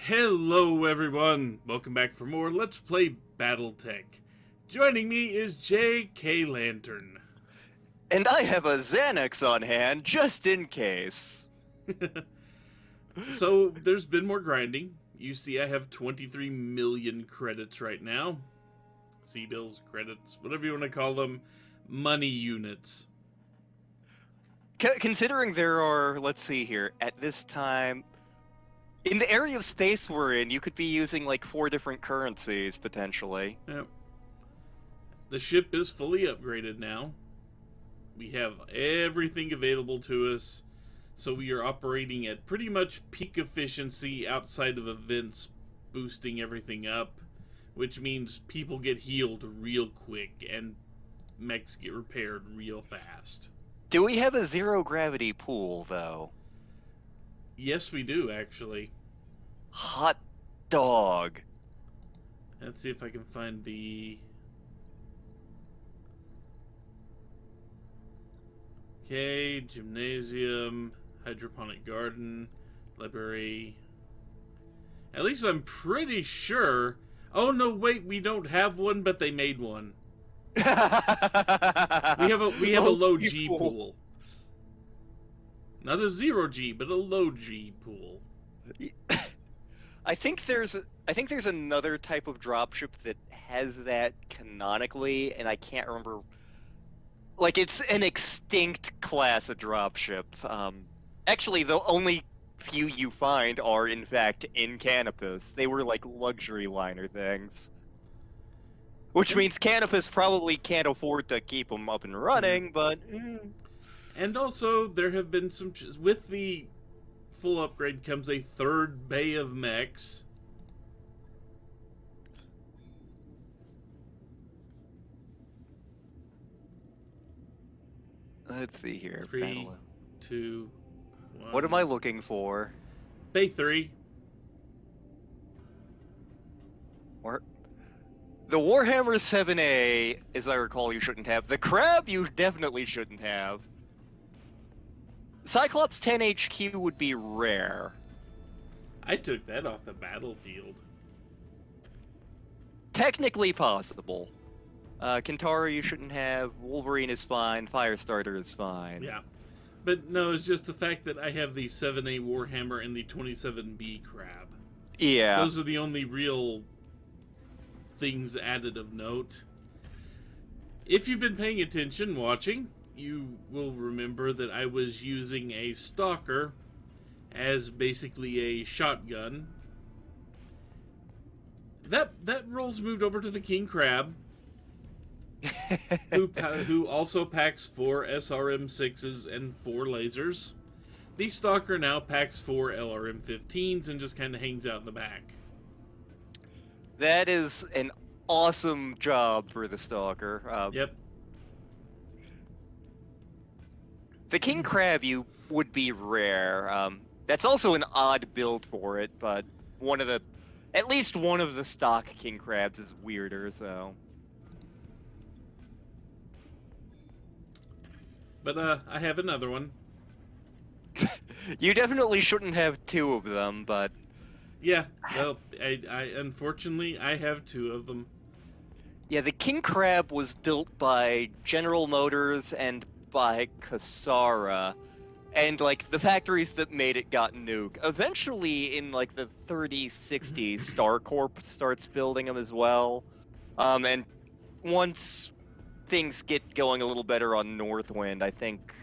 Hello everyone, welcome back for more Let's Play Battletech. Joining me is JKLantern. And I have a Xanax on hand, just in case. So, there's been more grinding. You see I have 23 million credits right now. C-bills, credits, whatever you want to call them. Money units. Considering there are, let's see here, at this time, in the area of space we're in, you could be using like 4 different currencies, potentially. Yep. The ship is fully upgraded now. We have everything available to us. So we are operating at pretty much peak efficiency outside of events, boosting everything up. Which means people get healed real quick and mechs get repaired real fast. Do we have a zero-gravity pool, though? Yes, we do, actually. Hot dog. Let's see if I can find the... Okay, gymnasium, hydroponic garden, library. At least I'm pretty sure... Oh, no, wait, we don't have one, but they made one. We have a low G pool. Not a 0G, but a low G pool. I think there's another type of dropship that has that canonically, and I can't remember. Like, it's an extinct class of dropship. Actually, the only few you find are, in fact, in Canopus. They were like luxury liner things. Which means Canopus probably can't afford to keep them up and running, but... And also, there have been some... With the full upgrade comes a third bay of mechs. Let's see here. 3, 2, 1. What am I looking for? Bay 3. The Warhammer 7A, as I recall, you shouldn't have. The Crab, you definitely shouldn't have. Cyclops 10 HQ would be rare. I took that off the battlefield. Technically possible. Kintara you shouldn't have. Wolverine is fine. Firestarter is fine. Yeah. But no, it's just the fact that I have the 7A Warhammer and the 27B Crab. Yeah. Those are the only real things added of note. If you've been paying attention watching, you will remember that I was using a Stalker as basically a shotgun. That role's moved over to the King Crab, who also packs 4 SRM6s and 4 lasers. The Stalker now packs 4 LRM15s and just kind of hangs out in the back. That is an awesome job for the Stalker. Yep. The King Crab you would be rare. That's also an odd build for it, but at least one of the stock King Crabs is weirder, so... But I have another one. You definitely shouldn't have 2 of them, but... Yeah, well, I unfortunately, I have 2 of them. Yeah, the King Crab was built by General Motors and by Kasara, and, like, the factories that made it got nuked. Eventually, in, like, the 30-60s, StarCorp starts building them as well. And once things get going a little better on Northwind, I think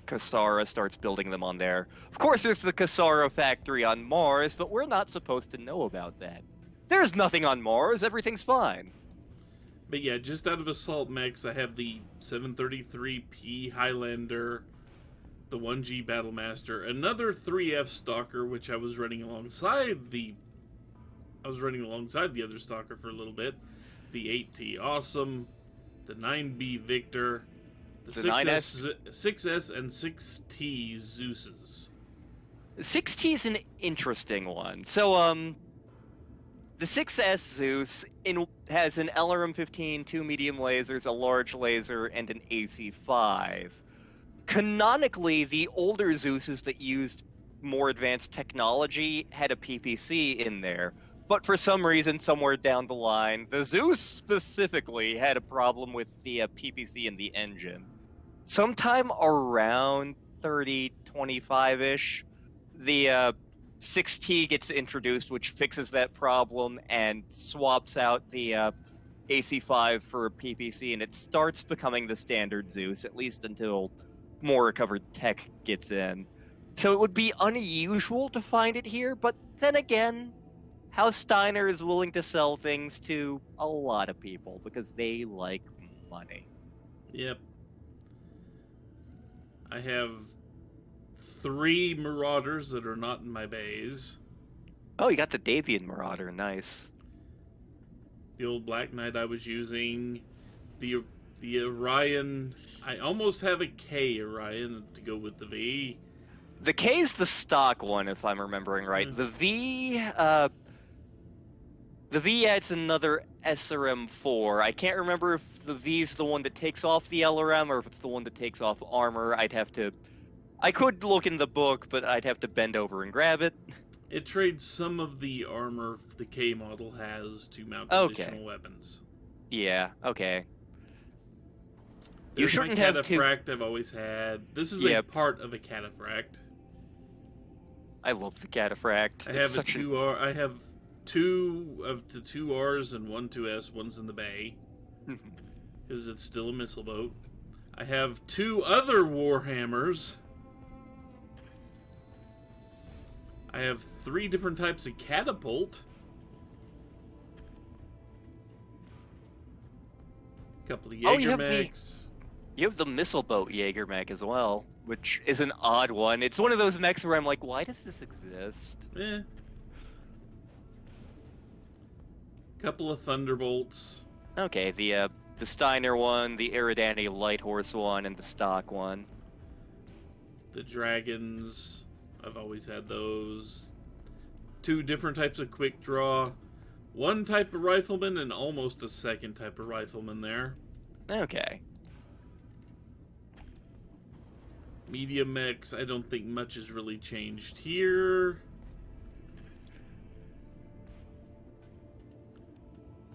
Kasara starts building them on there. Of course, there's the Kasara factory on Mars, but we're not supposed to know about that. There's nothing on Mars, everything's fine. But yeah, just out of Assault Mechs, I have the 733P Highlander, the 1G Battlemaster, another 3F Stalker, which I was running alongside the other Stalker for a little bit, the 8T Awesome, the 9B Victor, the 6S and 6T Zeuses. 6T is an interesting one. So, the 6S Zeus has an LRM-15, 2 medium lasers, a large laser, and an AC-5. Canonically, the older Zeuses that used more advanced technology had a PPC in there. But for some reason, somewhere down the line, the Zeus specifically had a problem with the PPC in the engine. Sometime around 3025-ish, the 6T gets introduced, which fixes that problem and swaps out the AC5 for a PPC, and it starts becoming the standard Zeus, at least until more recovered tech gets in. So it would be unusual to find it here, but then again, House Steiner is willing to sell things to a lot of people because they like money. Yep. I have 3 Marauders that are not in my bays. Oh, you got the Davian Marauder, nice. The old Black Knight I was using. The Orion. I almost have a K Orion to go with the V. The K's the stock one, if I'm remembering right. Mm. The V adds another SRM4. I can't remember if the V's the one that takes off the LRM or if it's the one that takes off armor. I could look in the book, but I'd have to bend over and grab it. It trades some of the armor the K model has to mount additional weapons. Yeah, okay. There's you shouldn't my have cataphract I've always had. This is a part of a cataphract. I love the cataphract. I have 2 of the 2 R's and 1 2S. One's in the bay because it's still a missile boat. I have 2 other Warhammers. I have 3 different types of catapult. A couple of Jaeger mechs. You have the missile boat Jaeger mech as well, which is an odd one. It's one of those mechs where I'm like, why does this exist? Couple of Thunderbolts. Okay, the Steiner one, the Eridani Light Horse one, and the stock one. The Dragons. I've always had those. 2 different types of quick draw. 1 type of rifleman and almost a 2nd type of rifleman there. Okay. Medium mechs, I don't think much has really changed here.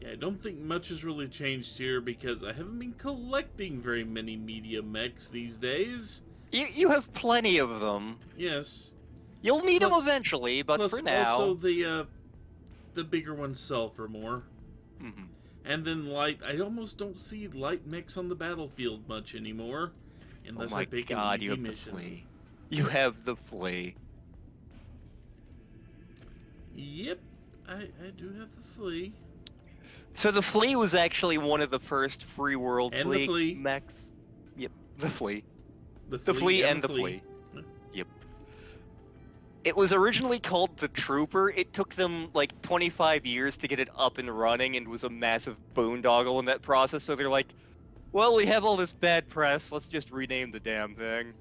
Yeah, I don't think much has really changed here because I haven't been collecting very many medium mechs these days. You have plenty of them. Yes. You'll need them eventually, but for now. Also, the bigger ones sell for more. Mm-hmm. And then light, I almost don't see light mechs on the battlefield much anymore. Unless I pick an easy mission. You have the flea. Yep, I do have the flea. So the flea was actually one of the first Free World League mechs. Yep, the flea. The flea and the flea. Yep. It was originally called the Trooper. It took them like 25 years to get it up and running and was a massive boondoggle in that process. So they're like, well, we have all this bad press. Let's just rename the damn thing.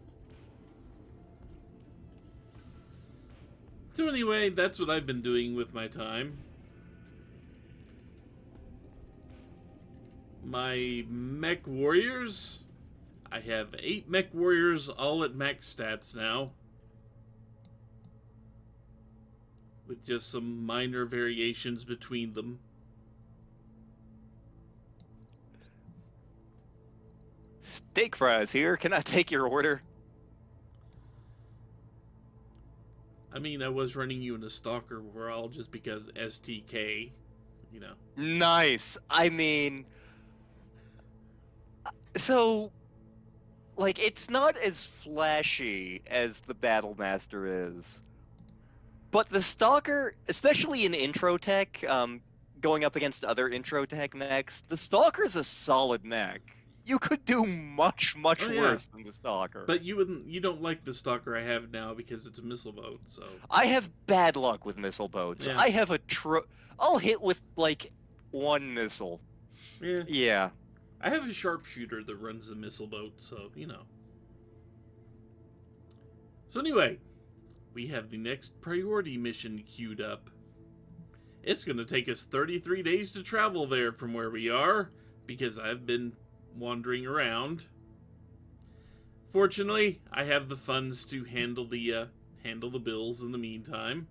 So anyway, that's what I've been doing with my time. My mech warriors. I have 8 mech warriors all at max stats now. With just some minor variations between them. Steak fries here. Can I take your order? I mean, I was running you in a stalker world just because STK, you know. Nice. I mean, so, like, it's not as flashy as the Battlemaster is. But the Stalker, especially in intro tech, going up against other intro tech mechs, the Stalker's a solid mech. You could do much worse than the Stalker. But you don't like the Stalker I have now because it's a missile boat, so... I have bad luck with missile boats. Yeah. I have I'll hit with, like, 1 missile. Yeah. I have a sharpshooter that runs the missile boat, so, you know. So anyway, we have the next priority mission queued up. It's going to take us 33 days to travel there from where we are, because I've been wandering around. Fortunately, I have the funds to handle the handle the bills in the meantime.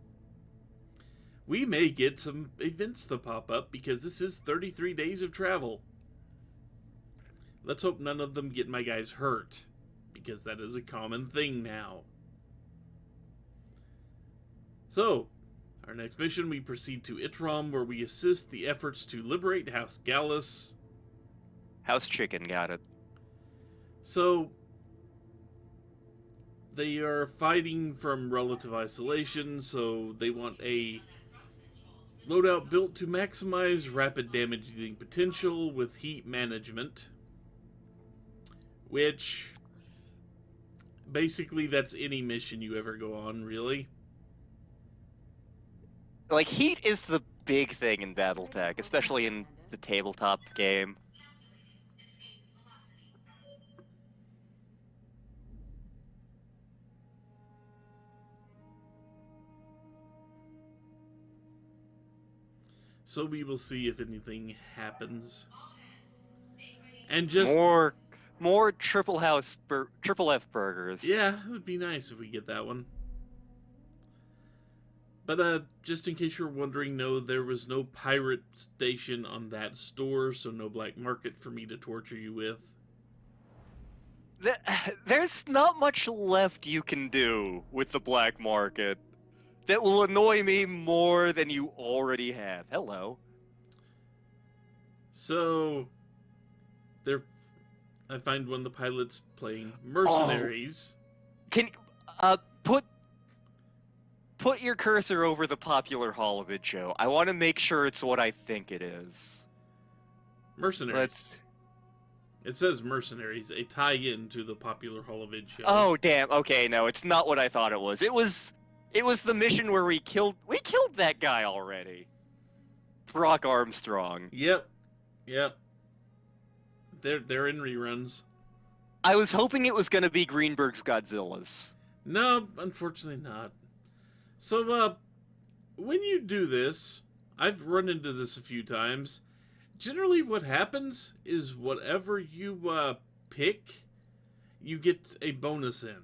We may get some events to pop up because this is 33 days of travel. Let's hope none of them get my guys hurt, because that is a common thing now. So, our next mission, we proceed to Itram, where we assist the efforts to liberate House Gallus. House Chicken got it. So, they are fighting from relative isolation, so they want a loadout built to maximize rapid damaging potential with heat management. Which, basically, that's any mission you ever go on, really. Like, heat is the big thing in Battletech, especially in the tabletop game. So we will see if anything happens. And just more triple F burgers. Yeah, it would be nice if we get that one. But just in case you're wondering, no, there was no pirate station on that store, so no black market for me to torture you with. There's not much left you can do with the black market that will annoy me more than you already have. Hello. So, I find one of the pilots playing mercenaries. Can put your cursor over the popular Hall of It, Joe. I want to make sure it's what I think it is. Mercenaries. It says mercenaries, a tie-in to the popular Hall of It show. Oh damn! Okay, no, it's not what I thought it was. It was the mission where we killed that guy already. Brock Armstrong. Yep. They're in reruns. I was hoping it was gonna be Greenberg's Godzillas. No, unfortunately not. So, when you do this, I've run into this a few times. Generally what happens is whatever you pick, you get a bonus in.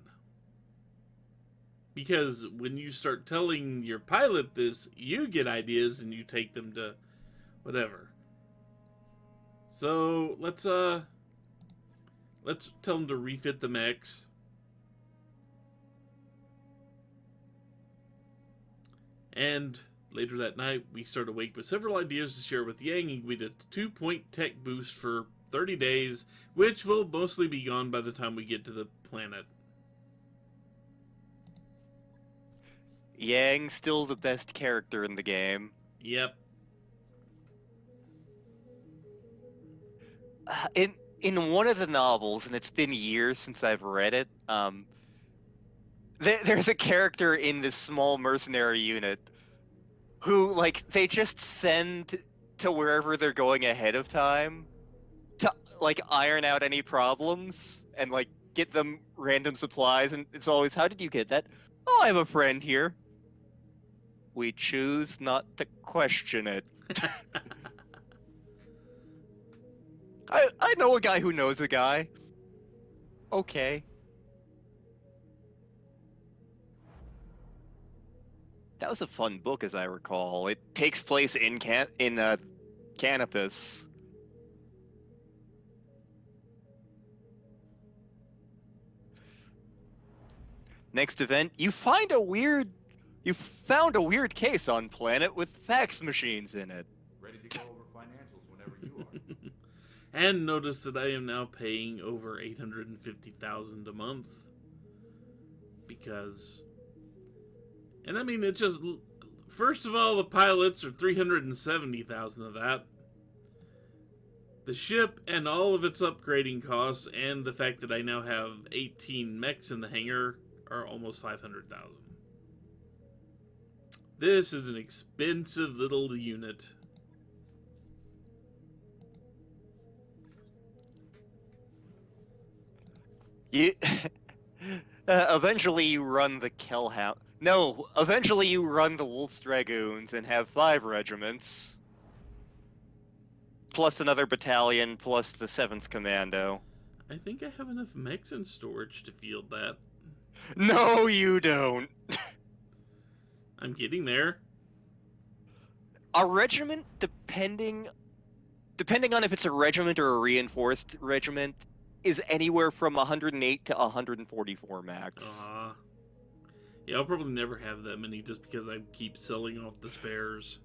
Because when you start telling your pilot this, you get ideas and you take them to whatever. So let's tell them to refit the mechs. And later that night, we start awake with several ideas to share with Yang, and we did a 2-point tech boost for 30 days, which will mostly be gone by the time we get to the planet. Yang still the best character in the game. Yep. In one of the novels, and it's been years since I've read it, there's a character in this small mercenary unit who, like, they just send to wherever they're going ahead of time to, like, iron out any problems and, like, get them random supplies, and it's always, how did you get that? Oh, I have a friend here. We choose not to question it. I know a guy who knows a guy. Okay. That was a fun book, as I recall. It takes place in Canopus. Next event, you found a weird case on planet with fax machines in it. Ready to go over financials whenever you are. And notice that I am now paying over $850,000 a month. Because... And I mean, it just... First of all, the pilots are $370,000 of that. The ship and all of its upgrading costs, and the fact that I now have 18 mechs in the hangar, are almost $500,000. This is an expensive little unit. Eventually you run the Kellhound. No, eventually you run the Wolf's Dragoons and have 5 regiments. Plus another battalion, plus the 7th Commando. I think I have enough mechs in storage to field that. No, you don't. I'm getting there. A regiment, depending on if it's a regiment or a reinforced regiment, is anywhere from 108 to 144 max. Yeah, I'll probably never have that many just because I keep selling off the spares.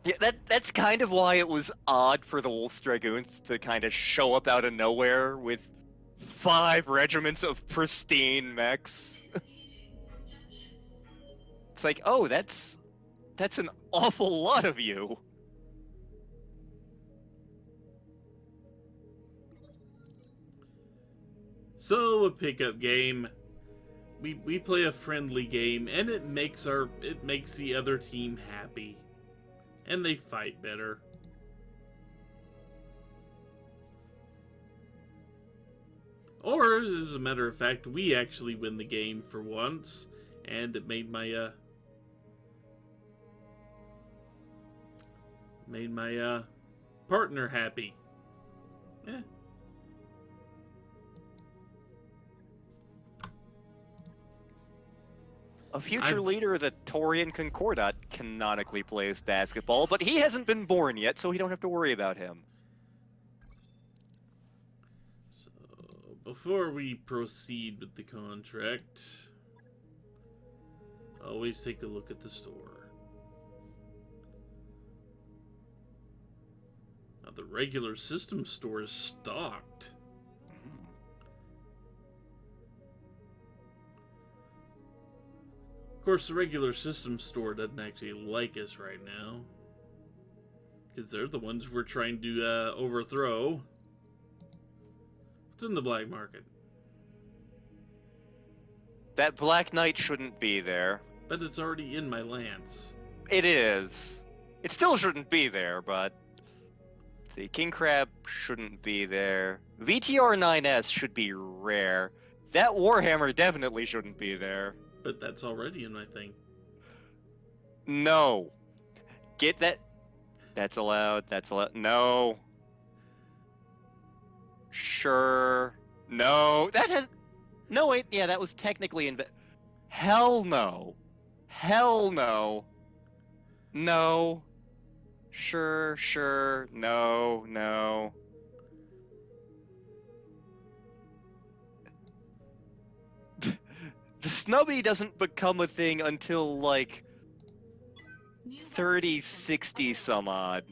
Yeah, that's kind of why it was odd for the Wolf's Dragoons to kind of show up out of nowhere with 5 regiments of pristine mechs. It's like, oh, that's an awful lot of you. So a pickup game. We play a friendly game, and it makes the other team happy, and they fight better. Or, as a matter of fact, we actually win the game for once, and it made my partner happy. Eh. A future leader of the Taurian Concordat canonically plays basketball, but he hasn't been born yet, so we don't have to worry about him. So, before we proceed with the contract, always take a look at the store. Now, the regular system store is stocked. Of course, the regular system store doesn't actually like us right now, because they're the ones we're trying to overthrow. What's in the black market? That Black Knight shouldn't be there. But it's already in my lance. It is. It still shouldn't be there, but... The King Crab shouldn't be there. VTR 9S should be rare. That Warhammer definitely shouldn't be there. But that's already in my thing. No. Get that. That's allowed. That's allowed. No. Sure. No. That has. No, wait. Yeah, that was technically Hell no. Hell no. No. Sure, sure. No, no. The snubby doesn't become a thing until, like, 30, 60 some odd.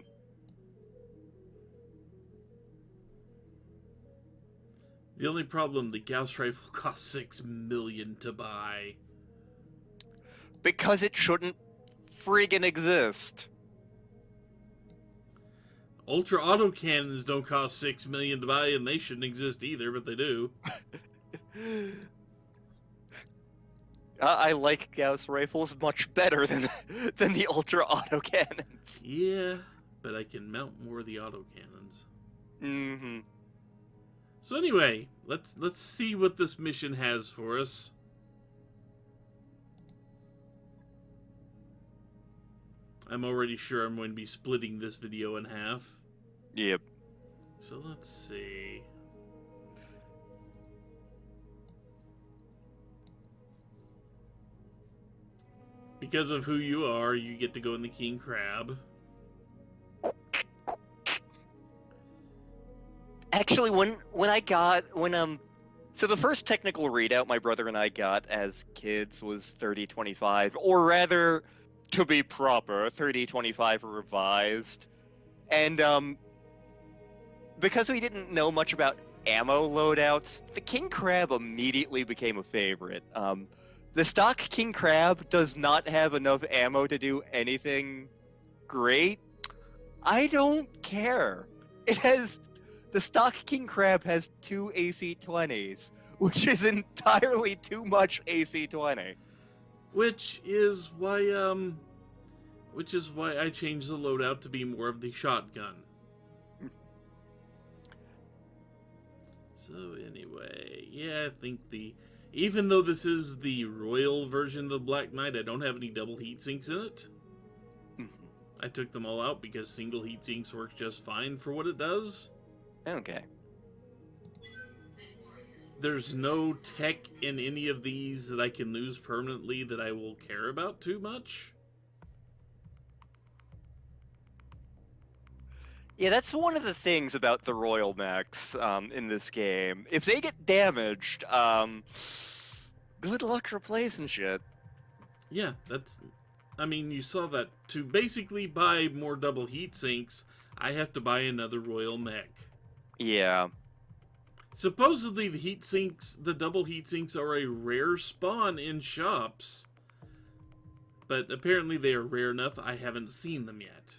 The only problem, the Gauss rifle costs $6 million to buy. Because it shouldn't friggin' exist. Ultra autocannons don't cost $6 million to buy, and they shouldn't exist either, but they do. I like Gauss rifles much better than the ultra autocannons. Yeah, but I can mount more of the autocannons. Mm-hmm. So anyway, let's see what this mission has for us. I'm already sure I'm going to be splitting this video in half. Yep. So let's see. Because of who you are, you get to go in the King Crab. Actually, so the first technical readout my brother and I got as kids was 3025, or rather, to be proper, 3025 revised. And because we didn't know much about ammo loadouts, the King Crab immediately became a favorite. The stock King Crab does not have enough ammo to do anything great. I don't care. The stock King Crab has 2 AC-20s, which is entirely too much AC-20. Which is why I changed the loadout to be more of the shotgun. So anyway, yeah, I think even though this is the royal version of the Black Knight, I don't have any double heat sinks in it. I took them all out because single heat sinks works just fine for what it does. Okay. there's no tech in any of these that I can lose permanently that I will care about too much. Yeah, that's one of the things about the Royal Mechs in this game. If they get damaged, good luck replacing shit. Yeah, that's... I mean, you saw that. To basically buy more double heat sinks, I have to buy another Royal Mech. Yeah. Supposedly the heat sinks, the double heat sinks, are a rare spawn in shops. But apparently they are rare enough I haven't seen them yet.